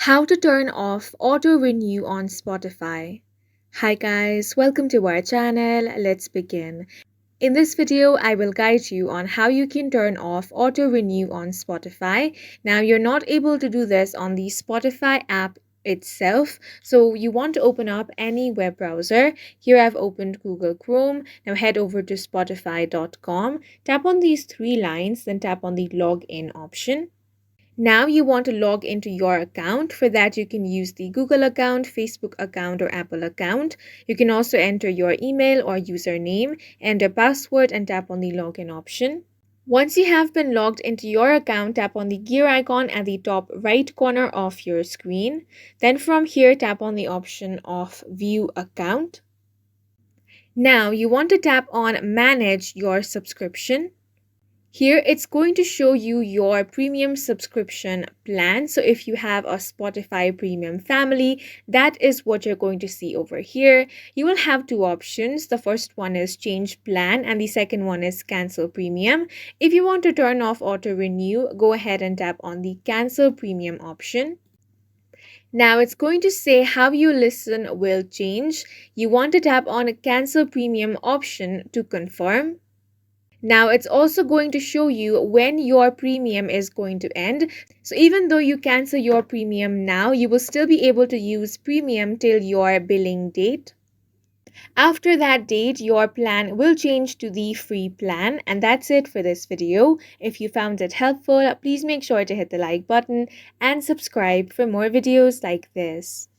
How to turn off auto renew on Spotify. Hi guys, welcome to our channel. Let's begin. In this video, I will guide you on how you can turn off auto renew on Spotify. Now, you're not able to do this on the Spotify app itself, so you want to open up any web browser. Here I've opened Google Chrome. Now head over to spotify.com, tap on these three lines, then tap on the login option. Now you want to log into your account. For that, you can use the Google account, Facebook account, or Apple account. You can also enter your email or username, enter password, and tap on the login option. Once you have been logged into your account, tap on the gear icon at the top right corner of your screen. Then from here, tap on the option of View Account. Now you want to tap on Manage Your Subscription. Here, it's going to show you your premium subscription plan. So if you have a Spotify premium family, that is what you're going to see over here. You will have two options. The first one is change plan and the second one is cancel premium. If you want to turn off auto renew, go ahead and tap on the cancel premium option. Now it's going to say how you listen will change. You want to tap on a cancel premium option to confirm. Now it's also going to show you when your premium is going to end. So even though you cancel your premium now, you will still be able to use premium till your billing date. After that date, your plan will change to the free plan. And that's it for this video. If you found it helpful, please make sure to hit the like button and subscribe for more videos like this.